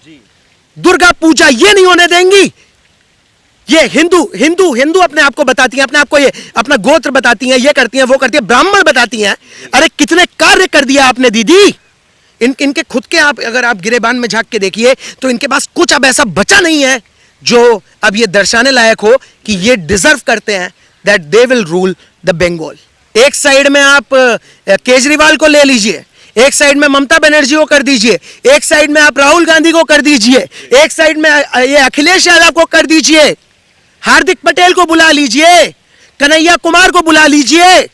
जी। दुर्गा पूजा ये नहीं होने देंगी। ये हिंदू हिंदू हिंदू अपने आप को बताती हैं, अपने आप को ये अपना गोत्र बताती हैं, ये करती हैं, वो करती हैं, ब्राह्मण बताती हैं। अरे कितने कार्य कर दिया आपने दीदी। इनके खुद के आप अगर आप गिरेबान में झांक के देखिए तो इनके पास कुछ अब ऐसा बचा नहीं है जो अब ये दर्शाने लायक हो कि ये डिजर्व करते हैं that they will rule the Bengal. एक साइड में आप केजरीवाल को ले लीजिए, एक साइड में ममता बनर्जी को कर दीजिए, एक साइड में आप राहुल गांधी को कर दीजिए, एक साइड में ये अखिलेश यादव को कर दीजिए, हार्दिक पटेल को बुला लीजिए, कन्हैया कुमार को बुला लीजिए,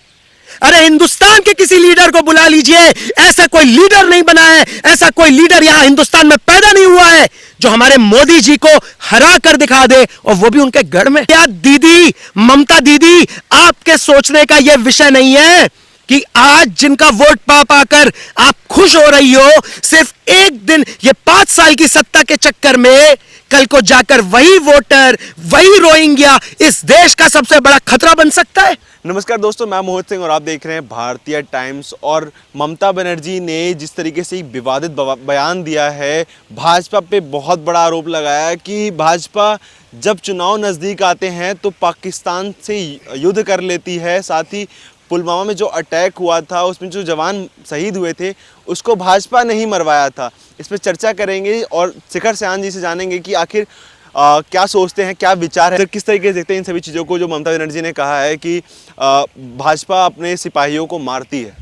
अरे हिंदुस्तान के किसी लीडर को बुला लीजिए। ऐसा कोई लीडर नहीं बना है, ऐसा कोई लीडर यहां हिंदुस्तान में पैदा नहीं हुआ है जो हमारे मोदी जी को हरा कर दिखा दे, और वो भी उनके गढ़ में। क्या दीदी, ममता दीदी, आपके सोचने का यह विषय नहीं है कि आज जिनका वोट पा पाकर आप खुश हो रही हो, सिर्फ एक दिन ये 5 साल की सत्ता के चक्कर में कल को जाकर वही वोटर, वही रोहिंग्या इस देश का सबसे बड़ा खतरा बन सकता है। नमस्कार दोस्तों, मैं मोहित सिंह और आप देख रहे हैं भारतीय टाइम्स। और ममता बनर्जी ने जिस तरीके से विवादित बयान दिया है, भाजपा पे बहुत बड़ा आरोप लगाया है कि भाजपा जब चुनाव नज़दीक आते हैं तो पाकिस्तान से युद्ध कर लेती है। साथ ही पुलवामा में जो अटैक हुआ था उसमें जो जवान शहीद हुए थे उसको भाजपा ने ही मरवाया था। इस पर चर्चा करेंगे और शिखर सयान जी से जानेंगे कि आखिर क्या सोचते हैं, क्या विचार है, किस तरीके से देखते हैं इन सभी चीज़ों को जो ममता बनर्जी ने कहा है कि भाजपा अपने सिपाहियों को मारती है।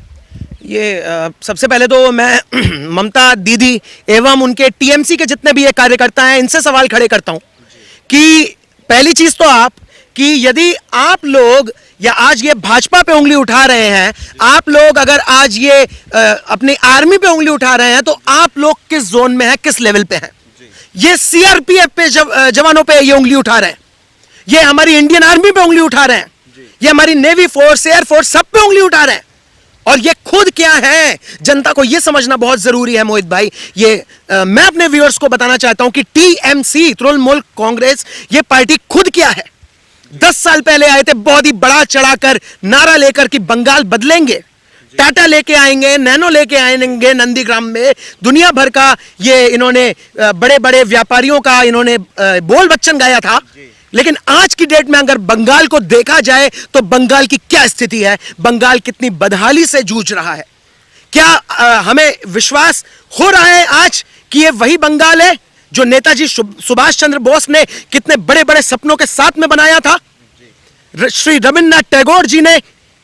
ये सबसे पहले तो मैं ममता दीदी एवं उनके टीएमसी के जितने भी ये कार्यकर्ता हैं इनसे सवाल खड़े करता हूं कि पहली चीज तो आप कि यदि आप लोग या आज ये भाजपा पे उंगली उठा रहे हैं, आप लोग अगर आज ये अपनी आर्मी पे उंगली उठा रहे हैं तो आप लोग किस जोन में हैं, किस लेवल पे हैं। ये सीआरपीएफ पे जवानों पे ये उंगली उठा रहे हैं, ये हमारी इंडियन आर्मी पे उंगली उठा रहे हैं, ये हमारी नेवी फोर्स, एयर फोर्स, सब पे उंगली उठा रहे हैं। और ये खुद क्या है, जनता को ये समझना बहुत जरूरी है मोहित भाई। ये मैं अपने व्यूअर्स को बताना चाहता हूं कि टीएमसी, तृणमूल कांग्रेस, ये पार्टी खुद क्या है। 10 साल पहले आए थे बहुत ही बड़ा चढ़ाकर नारा लेकर कि बंगाल बदलेंगे, टाटा लेके आएंगे, नैनो लेके आएंगे नंदीग्राम में, दुनिया भर का ये इन्होंने बड़े बड़े व्यापारियों का इन्होंने बोल बच्चन गाया था। लेकिन आज की डेट में अगर बंगाल को देखा जाए तो बंगाल की क्या स्थिति है, बंगाल कितनी बदहाली से जूझ रहा है। क्या हमें विश्वास हो रहा है आज कि ये वही बंगाल है जो नेताजी सुभाष चंद्र बोस ने कितने बड़े बड़े सपनों के साथ में बनाया था। श्री रविन्द्रनाथ टैगोर जी ने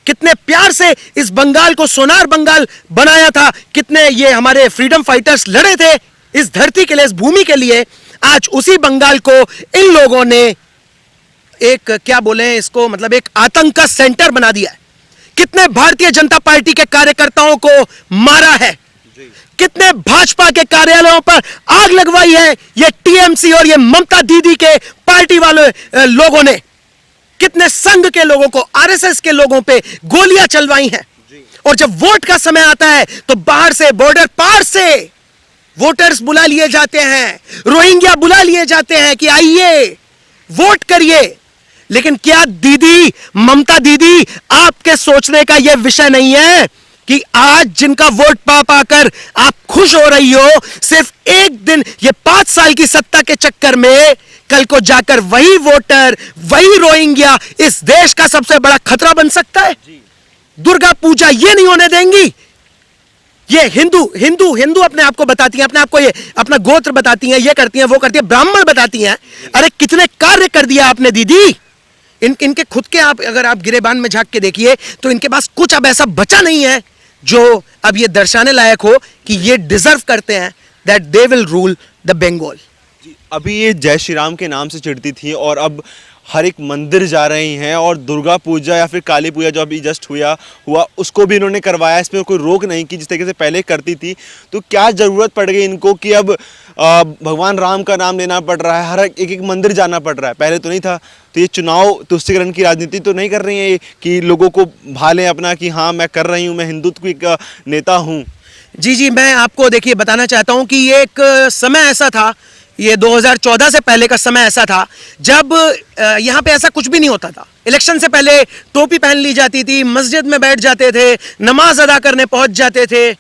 कितने प्यार से इस बंगाल को सोनार बंगाल बनाया था, कितने ये हमारे फ्रीडम फाइटर्स लड़े थे इस धरती के लिए, इस भूमि के लिए। आज उसी बंगाल को इन लोगों ने एक क्या बोले इसको, मतलब एक आतंक का सेंटर बना दिया है। कितने भारतीय जनता पार्टी के कार्यकर्ताओं को मारा है, कितने भाजपा के कार्यालयों पर आग लगवाई है ये टीएमसी और ये ममता दीदी के पार्टी वाले लोगों ने, कितने संघ के लोगों को, आरएसएस के लोगों पे गोलियां चलवाई हैं। और जब वोट का समय आता है तो बाहर से, बॉर्डर पार से वोटर्स बुला लिए जाते हैं, रोहिंग्या बुला लिए जाते हैं कि आइए वोट करिए। लेकिन क्या दीदी, ममता दीदी, आपके सोचने का यह विषय नहीं है कि आज जिनका वोट पा पाकर आप खुश हो रही हो, सिर्फ एक दिन ये 5 साल की सत्ता के चक्कर में कल को जाकर वही वोटर, वही रोहिंग्या इस देश का सबसे बड़ा खतरा बन सकता है। दुर्गा पूजा ये नहीं होने देंगी। ये हिंदू हिंदू हिंदू अपने आप को बताती हैं, अपने आप को ये अपना गोत्र बताती हैं, ये करती हैं, वो करती हैं, ब्राह्मण बताती हैं। अरे कितने कार्य कर दिया आपने दीदी। इनके खुद के आप अगर आप गिरेबान में झांक के देखिए तो इनके पास कुछ अब ऐसा बचा नहीं है जो अब ये दर्शाने लायक हो कि ये डिजर्व करते हैं that they will rule the Bengal. अभी ये जय श्री राम के नाम से चिढ़ती थी और अब हर एक मंदिर जा रही हैं, और दुर्गा पूजा या फिर काली पूजा जो अभी जस्ट हुआ उसको भी इन्होंने करवाया। इसमें कोई रोक नहीं की जिस तरीके से पहले करती थी। तो क्या ज़रूरत पड़ गई इनको कि अब भगवान राम का नाम लेना पड़ रहा है, हर एक मंदिर जाना पड़ रहा है, पहले तो नहीं था। तो ये चुनाव तुष्टीकरण की राजनीति तो नहीं कर रही है कि लोगों को भालें अपना कि हाँ मैं कर रही हूँ, मैं हिंदुत्व का नेता हूँ। जी, मैं आपको देखिए बताना चाहता हूँ कि ये एक समय ऐसा था, ये 2014 से पहले का समय ऐसा था जब यहाँ पे ऐसा कुछ भी नहीं होता था। इलेक्शन से पहले टोपी पहन ली जाती थी, मस्जिद में बैठ जाते थे, नमाज अदा करने पहुंच जाते थे,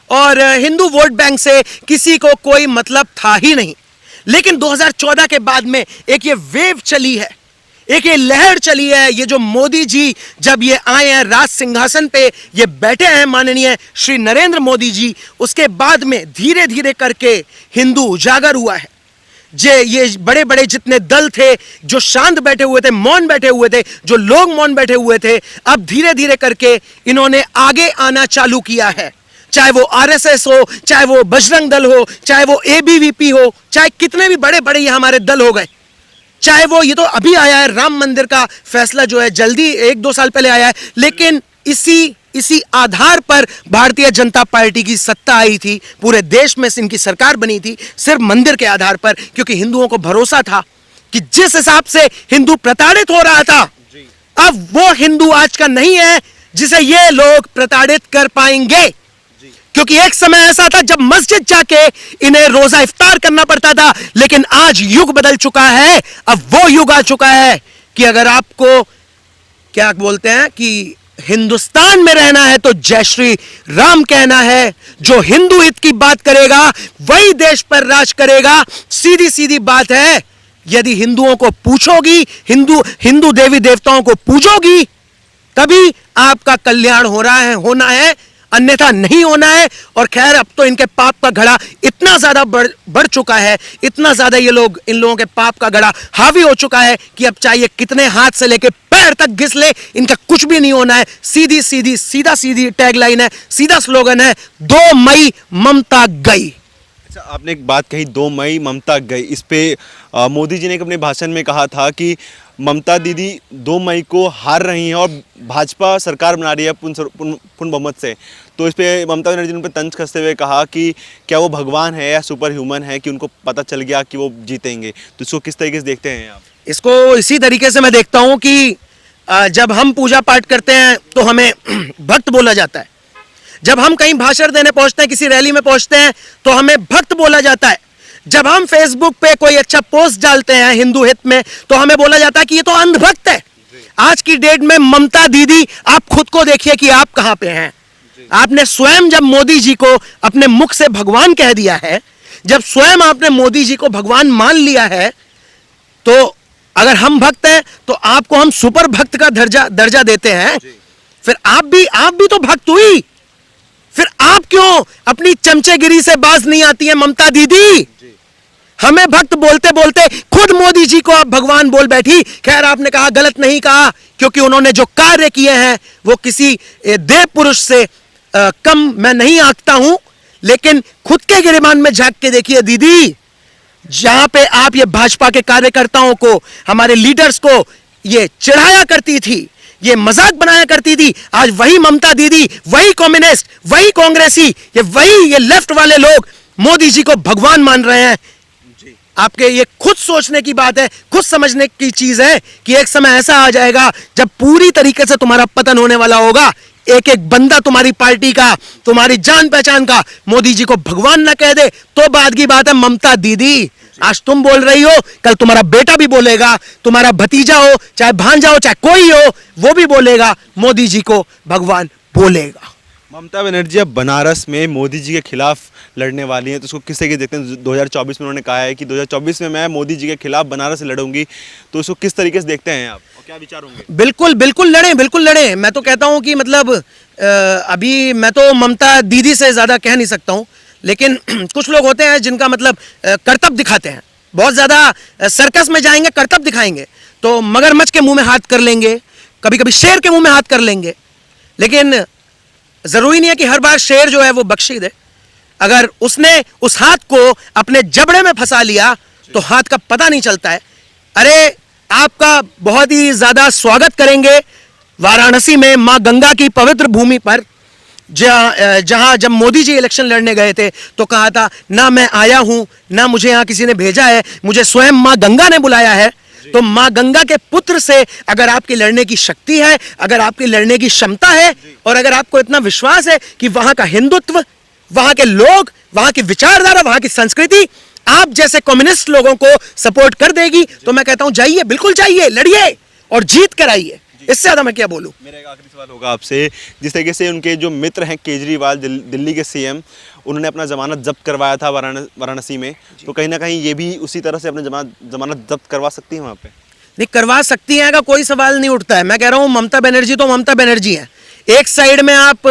और हिंदू वोट बैंक से किसी को कोई मतलब था ही नहीं। लेकिन 2014 के बाद में एक ये वेव चली है, एक ये लहर चली है। ये जो मोदी जी जब ये आए हैं राज सिंहासन पे, ये बैठे हैं माननीय श्री नरेंद्र मोदी जी, उसके बाद में धीरे धीरे करके हिंदू उजागर हुआ है। ये बड़े बड़े जितने दल थे जो शांत बैठे हुए थे, मौन बैठे हुए थे, जो लोग मौन बैठे हुए थे, अब धीरे धीरे करके इन्होंने आगे आना चालू किया है। चाहे वो आरएसएस हो, चाहे वो बजरंग दल हो, चाहे वो एबीवीपी हो, चाहे कितने भी बड़े बड़े ये हमारे दल हो गए, चाहे वो ये तो अभी आया है राम मंदिर का फैसला जो है जल्दी 1-2 साल पहले आया है, लेकिन इसी आधार पर भारतीय जनता पार्टी की सत्ता आई थी, पूरे देश में इनकी सरकार बनी थी, सिर्फ मंदिर के आधार पर, क्योंकि हिंदुओं को भरोसा था कि जिस हिसाब से हिंदू प्रताड़ित हो रहा था, अब वो हिंदू आज का नहीं है जिसे ये लोग प्रताड़ित कर पाएंगे। क्योंकि एक समय ऐसा था जब मस्जिद जाके इन्हें रोजा इफ्तार करना पड़ता था, लेकिन आज युग बदल चुका है। अब वो युग आ चुका है कि अगर आपको क्या बोलते हैं कि हिंदुस्तान में रहना है तो जय श्री राम कहना है। जो हिंदू हित की बात करेगा वही देश पर राज करेगा। सीधी सीधी बात है, यदि हिंदुओं को पूछोगी, हिंदू देवी देवताओं को पूजोगी, तभी आपका कल्याण होना है, अन्यथा नहीं होना है। और खैर अब तो इनके पाप का घड़ा इतना ज्यादा बढ़ चुका है, इतना ज्यादा इन लोगों के पाप का घड़ा हावी हो चुका है कि अब चाहिए कितने हाथ से लेके पैर तक घिस ले, इनका कुछ भी नहीं होना है। सीधा सीधी टैगलाइन है, सीधा स्लोगन है, 2 मई ममता गई। अच्छा, आपने एक बात कही 2 मई ममता गई, इस पे मोदी जी ने अपने भाषण में कहा था कि ममता दीदी 2 मई को हार रही हैं और भाजपा सरकार बना रही है पूर्ण बहुमत से। तो इस पे ममता बनर्जी ने उन पर तंज कसते हुए कहा कि क्या वो भगवान है या सुपर ह्यूमन है कि उनको पता चल गया कि वो जीतेंगे। तो इसको किस तरीके से देखते हैं आप? इसको इसी तरीके से मैं देखता हूं कि जब हम पूजा पाठ करते हैं तो हमें भक्त बोला जाता है। जब हम कहीं भाषण देने पहुंचते हैं, किसी रैली में पहुंचते हैं, तो हमें भक्त बोला जाता है। जब हम फेसबुक पे कोई अच्छा पोस्ट डालते हैं हिंदू हित में, तो हमें बोला जाता है कि ये तो अंधभक्त है। आज की डेट में ममता दीदी, आप खुद को देखिए कि आप कहां पे हैं। आपने स्वयं जब मोदी जी को अपने मुख से भगवान कह दिया है, जब स्वयं आपने मोदी जी को भगवान मान लिया है, तो अगर हम भक्त हैं तो आपको हम सुपर भक्त का दर्जा देते हैं। फिर आप भी तो भक्त हुई। फिर आप क्यों अपनी चमचेगिरी से बाज नहीं आती है ममता दीदी? हमें भक्त बोलते बोलते खुद मोदी जी को आप भगवान बोल बैठी। खैर, आपने कहा, गलत नहीं कहा, क्योंकि उन्होंने जो कार्य किए हैं वो किसी देव पुरुष से कम मैं नहीं आंकता हूं। लेकिन खुद के गिरेबान में झांक के देखिए दीदी, जहां पे आप ये भाजपा के कार्यकर्ताओं को, हमारे लीडर्स को ये चिढ़ाया करती थी, ये मजाक बनाया करती थी, आज वही ममता दीदी, वही कम्युनिस्ट, वही कांग्रेसी, ये लेफ्ट वाले लोग मोदी जी को भगवान मान रहे हैं। आपके ये खुद सोचने की बात है, खुद समझने की चीज है कि एक समय ऐसा आ जाएगा जब पूरी तरीके से तुम्हारा पतन होने वाला होगा। एक एक बंदा तुम्हारी पार्टी का, तुम्हारी जान पहचान का मोदी जी को भगवान ना कह दे तो बात की बात है। ममता दीदी, आज तुम बोल रही हो, कल तुम्हारा बेटा भी बोलेगा, तुम्हारा भतीजा हो, चाहे भांजा हो, चाहे कोई हो, वो भी बोलेगा, मोदी जी को भगवान बोलेगा। ममता बनर्जी अब बनारस में मोदी जी के खिलाफ लड़ने वाली हैं, तो उसको किस तरीके से देखते हैं? 2024 में उन्होंने कहा है कि 2024 में मैं मोदी जी के खिलाफ बनारस से लड़ूंगी, तो उसको किस तरीके से देखते हैं आप और क्या विचार होंगे? बिल्कुल लड़ें। मैं तो कहता हूं कि मतलब अभी मैं तो ममता दीदी से ज्यादा कह नहीं सकता हूं, लेकिन कुछ लोग होते हैं जिनका मतलब करतब दिखाते हैं, बहुत ज्यादा सर्कस में जाएंगे, करतब दिखाएंगे, तो मगरमच्छ के मुंह में हाथ कर लेंगे, कभी कभी शेर के मुंह में हाथ कर लेंगे। लेकिन जरूरी नहीं है कि हर बार शेर जो है वो बख्शी दे। अगर उसने उस हाथ को अपने जबड़े में फंसा लिया तो हाथ का पता नहीं चलता है। अरे, आपका बहुत ही ज्यादा स्वागत करेंगे वाराणसी में मां गंगा की पवित्र भूमि पर, जहां जब मोदी जी इलेक्शन लड़ने गए थे तो कहा था, ना मैं आया हूं, ना मुझे यहां किसी ने भेजा है, मुझे स्वयं मां गंगा ने बुलाया है। तो मां गंगा के पुत्र से अगर आपकी लड़ने की शक्ति है, अगर आपकी लड़ने की क्षमता है, और अगर आपको इतना विश्वास है कि वहां का हिंदुत्व, वहां के लोग, वहां की विचारधारा, वहां की संस्कृति आप जैसे कम्युनिस्ट लोगों को सपोर्ट कर देगी, तो मैं कहता हूं जाइए, बिल्कुल जाइए, लड़िए और जीत कर आइए। इससे ज्यादा मैं क्या बोलूं। मेरा एक आखिरी सवाल होगा आपसे, जिस तरीके से उनके जो मित्र हैं केजरीवाल, दिल्ली के सीएम, उन्होंने अपना जमानत जब्त करवाया था वाराणसी में, तो कहीं ना कहीं ये भी उसी तरह से अपने जमानत जब्त करवा सकती हैं वहाँ पे? नहीं, करवा सकती हैं का कोई सवाल नहीं उठता है। मैं कह रहा हूं ममता बनर्जी तो ममता बनर्जी है। एक साइड में आप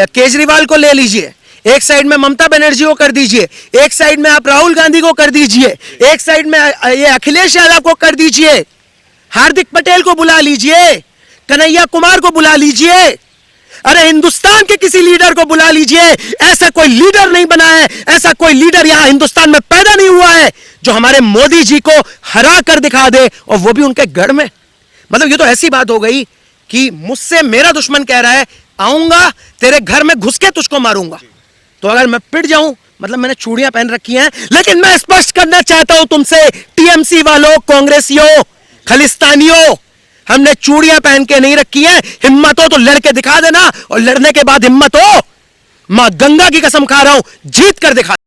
केजरीवाल को ले लीजिए, एक साइड में ममता बनर्जी को कर दीजिए, एक साइड में आप राहुल गांधी को कर दीजिए, एक साइड में ये अखिलेश यादव को कर दीजिए, हार्दिक पटेल को बुला लीजिए, कन्हैया कुमार को बुला लीजिए, अरे हिंदुस्तान के किसी लीडर को बुला लीजिए। ऐसा कोई लीडर नहीं बना है, ऐसा कोई लीडर यहां हिंदुस्तान में पैदा नहीं हुआ है जो हमारे मोदी जी को हरा कर दिखा दे, और वो भी उनके गढ़ में। मतलब ये तो ऐसी बात हो गई कि मुझसे मेरा दुश्मन कह रहा है आऊंगा तेरे घर में घुस के तुझको मारूंगा, तो अगर मैं पिट जाऊं, मतलब मैंने चूड़ियां पहन रखी हैं, लेकिन मैं स्पष्ट करना चाहता हूं तुमसे टीएमसी वालों, कांग्रेसियों, खलिस्तानियों, हमने चूड़ियां पहन के नहीं रखी हैं। हिम्मत हो तो लड़के दिखा देना, और लड़ने के बाद हिम्मत हो, मां गंगा की कसम खा रहा हूं, जीत कर दिखा।